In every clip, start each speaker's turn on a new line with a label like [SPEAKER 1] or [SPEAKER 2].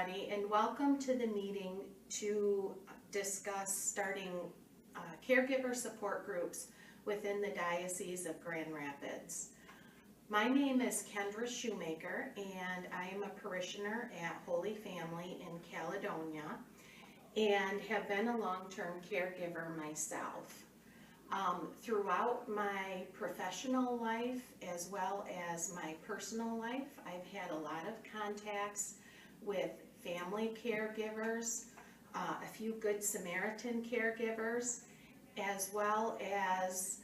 [SPEAKER 1] everybody, and welcome to the meeting to discuss starting caregiver support groups within the Diocese of Grand Rapids. My name is Kendra Shoemaker, and I am a parishioner at Holy Family in Caledonia and have been a long-term caregiver myself. Throughout my professional life as well as my personal life, I've had a lot of contacts with family caregivers, a few Good Samaritan caregivers, as well as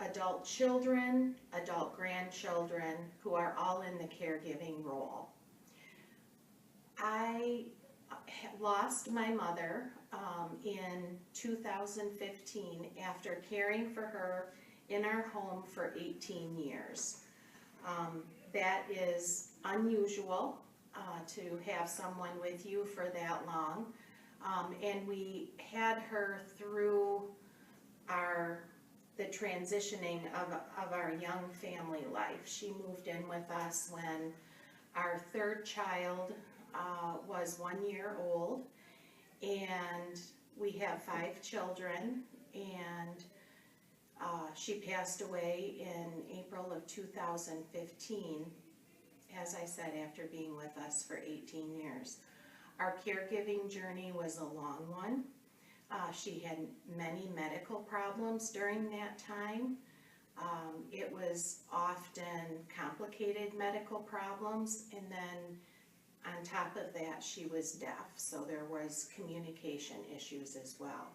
[SPEAKER 1] adult children, adult grandchildren who are all in the caregiving role. I lost my mother in 2015 after caring for her in our home for 18 years. That is unusual to have someone with you for that long, and we had her through the transitioning of our young family life. She moved in with us when our third child was 1 year old, and we have 5 children, and she passed away in April of 2015, as I said, after being with us for 18 years. Our caregiving journey was a long one. She had many medical problems during that time. It was often complicated medical problems, and then on top of that, she was deaf, so there was communication issues as well.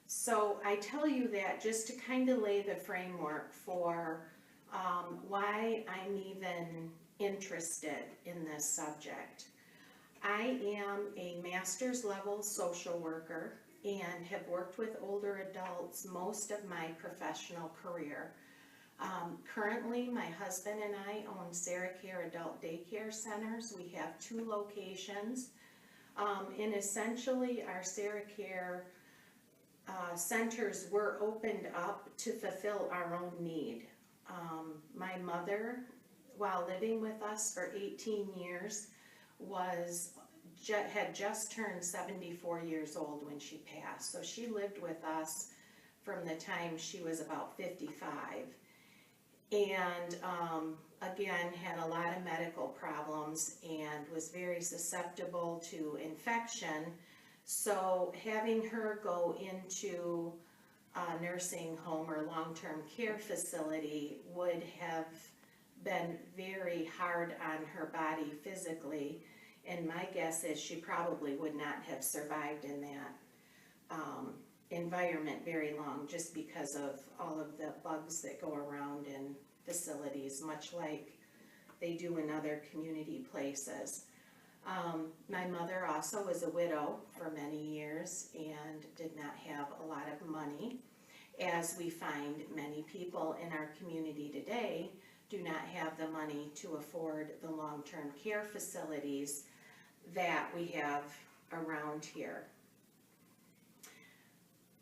[SPEAKER 1] So I tell you that just to kind of lay the framework for why I'm even interested in this subject. I am a master's level social worker and have worked with older adults most of my professional career. Currently, my husband and I own Sarah Care Adult Daycare Centers. We have 2 locations, and essentially our Sarah Care centers were opened up to fulfill our own need. My mother, while living with us for 18 years, had just turned 74 years old when she passed. So she lived with us from the time she was about 55. And again, had a lot of medical problems and was very susceptible to infection. So having her go into a nursing home or long-term care facility would have been very hard on her body physically, and my guess is she probably would not have survived in that environment very long, just because of all of the bugs that go around in facilities, much like they do in other community places. My mother also was a widow for many years and did not have a lot of money, as we find many people in our community today do not have the money to afford the long-term care facilities that we have around here.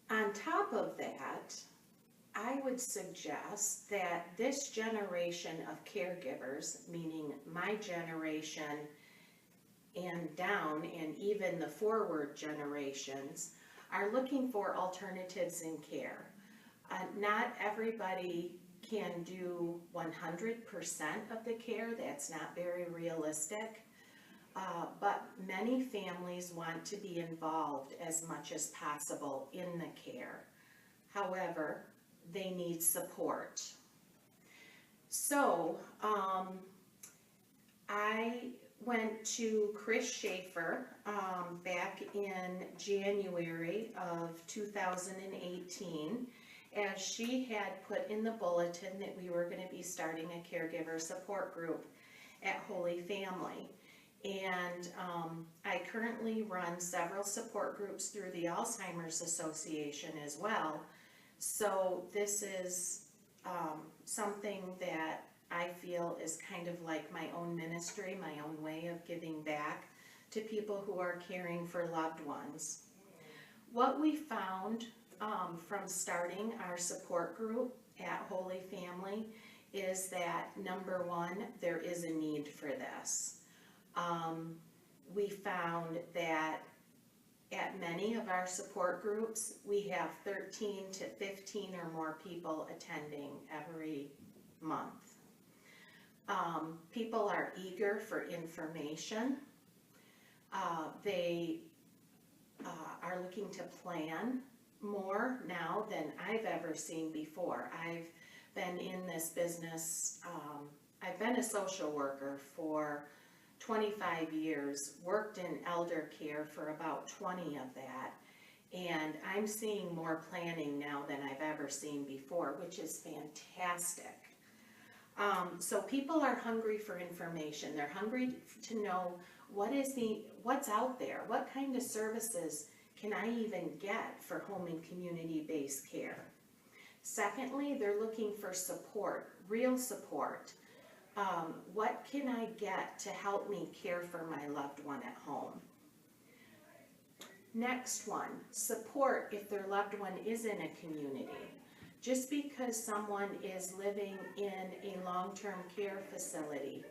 [SPEAKER 1] On top of that, I would suggest that this generation of caregivers, meaning my generation and down, and even the forward generations, are looking for alternatives in care. Not everybody can do 100% of the care. That's not very realistic. But many families want to be involved as much as possible in the care. However, they need support. So I went to Chris Schaefer back in January of 2018, as she had put in the bulletin that we were going to be starting a caregiver support group at Holy Family. And I currently run several support groups through the Alzheimer's Association as well. So this is something that I feel is kind of like my own ministry, my own way of giving back to people who are caring for loved ones. What we found from starting our support group at Holy Family is that, number one, there is a need for this. we found that at many of our support groups, we have 13 to 15 or more people attending every month. People are eager for information. They are looking to plan more now than I've ever seen before. I've been in this business, I've been a social worker for 25 years, worked in elder care for about 20 of that, and I'm seeing more planning now than I've ever seen before, which is fantastic. So people are hungry for information. They're hungry to know what's out there, what kind of services can I even get for home and community-based care. Secondly, they're looking for support, real support. What can I get to help me care for my loved one at home? Next one, support if their loved one is in a community. Just because someone is living in a long-term care facility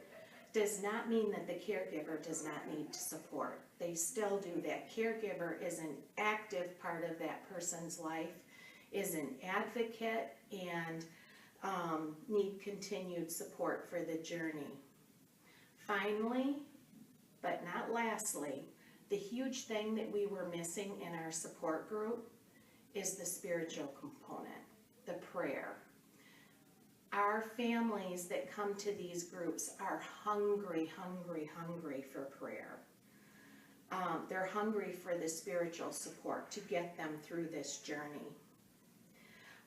[SPEAKER 1] does not mean that the caregiver does not need support. They still do. That caregiver is an active part of that person's life, is an advocate, and need continued support for the journey. Finally, but not lastly, the huge thing that we were missing in our support group is the spiritual component, the prayer. Our families that come to these groups are hungry, hungry, hungry for prayer. They're hungry for the spiritual support to get them through this journey.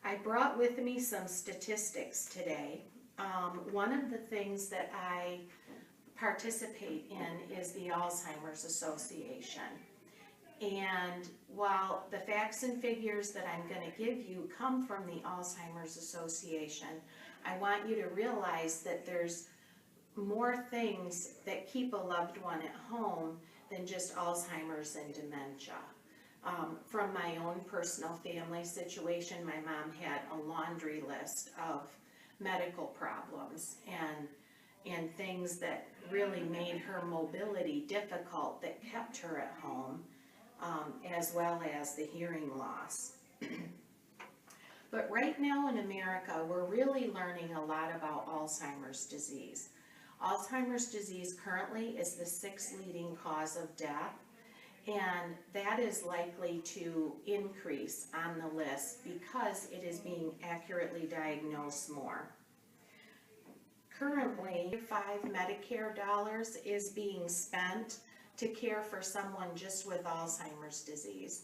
[SPEAKER 1] I brought with me some statistics today. One of the things that I participate in is the Alzheimer's Association. And while the facts and figures that I'm going to give you come from the Alzheimer's Association, I want you to realize that there's more things that keep a loved one at home than just Alzheimer's and dementia. From my own personal family situation, my mom had a laundry list of medical problems and things that really made her mobility difficult that kept her at home, as well as the hearing loss. But right now in America, we're really learning a lot about Alzheimer's disease. Alzheimer's disease currently is the 6th leading cause of death, and that is likely to increase on the list because it is being accurately diagnosed more. Currently, 5 Medicare dollars is being spent to care for someone just with Alzheimer's disease.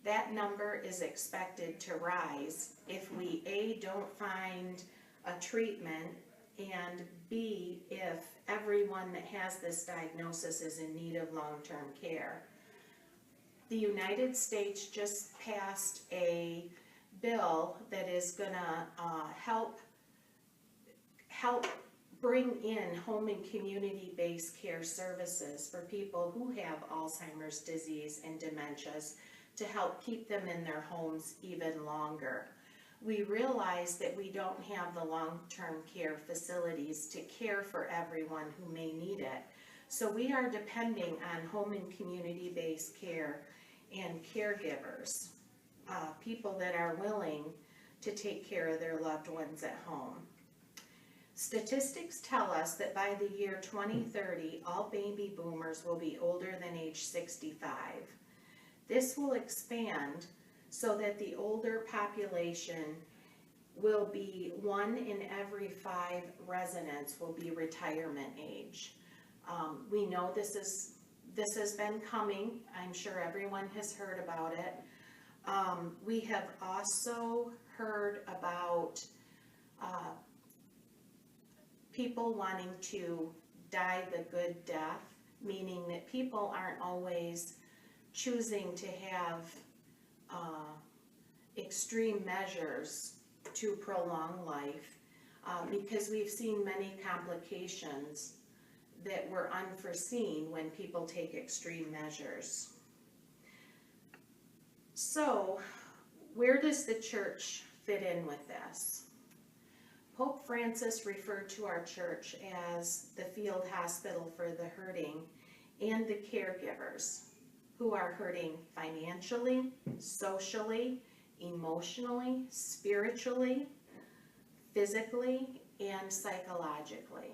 [SPEAKER 1] That number is expected to rise if we A, don't find a treatment, and B, if everyone that has this diagnosis is in need of long-term care. The United States just passed a bill that is going to help bring in home and community-based care services for people who have Alzheimer's disease and dementias to help keep them in their homes even longer. We realize that we don't have the long-term care facilities to care for everyone who may need it. So we are depending on home and community-based care and caregivers, people that are willing to take care of their loved ones at home. Statistics tell us that by the year 2030, all baby boomers will be older than age 65. This will expand so that the older population will be 1 in every 5 residents will be retirement age. We know this has been coming. I'm sure everyone has heard about it. We have also heard about people wanting to die the good death, meaning that people aren't always choosing to have extreme measures to prolong life, because we've seen many complications that were unforeseen when people take extreme measures. So, where does the church fit in with this? Pope Francis referred to our church as the field hospital for the hurting, and the caregivers who are hurting financially, socially, emotionally, spiritually, physically, and psychologically.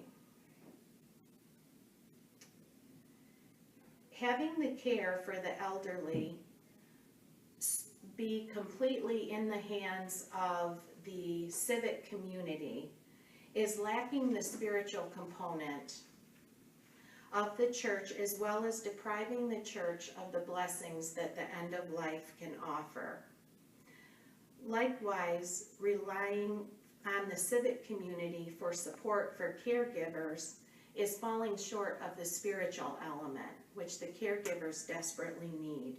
[SPEAKER 1] Having the care for the elderly be completely in the hands of the civic community is lacking the spiritual component of the church, as well as depriving the church of the blessings that the end of life can offer. Likewise, relying on the civic community for support for caregivers is falling short of the spiritual element, which the caregivers desperately need.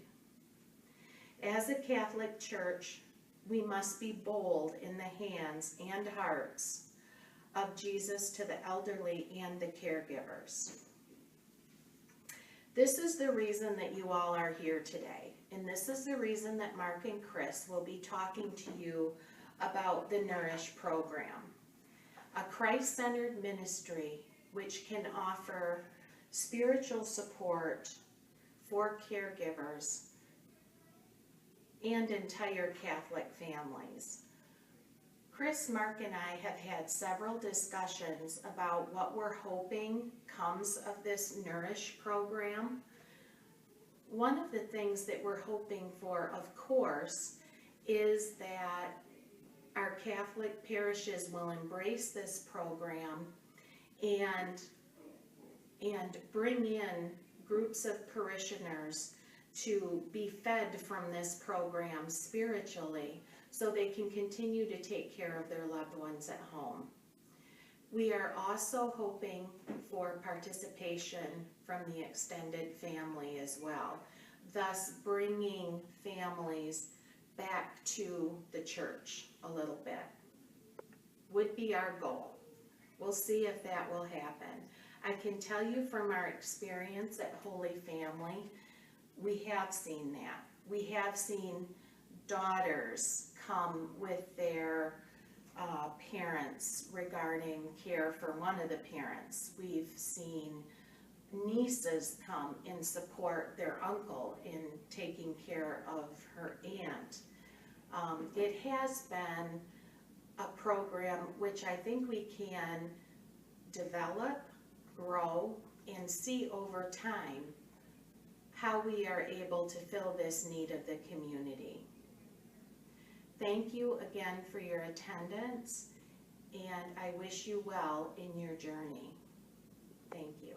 [SPEAKER 1] As a Catholic Church, we must be bold in the hands and hearts of Jesus to the elderly and the caregivers. This is the reason that you all are here today, and this is the reason that Mark and Chris will be talking to you about the Nourish program, a Christ-centered ministry which can offer spiritual support for caregivers and entire Catholic families. Chris, Mark, and I have had several discussions about what we're hoping comes of this Nourish program. One of the things that we're hoping for, of course, is that our Catholic parishes will embrace this program and bring in groups of parishioners to be fed from this program spiritually so they can continue to take care of their loved ones at home. We are also hoping for participation from the extended family as well, thus bringing families back to the church a little bit. Would be our goal. We'll see if that will happen. I can tell you from our experience at Holy Family, we have seen that. We have seen daughters come with their parents regarding care for one of the parents. We've seen nieces come and support their uncle in taking care of her aunt. It has been a program which I think we can develop, grow, and see over time how we are able to fill this need of the community. Thank you again for your attendance, and I wish you well in your journey. Thank you.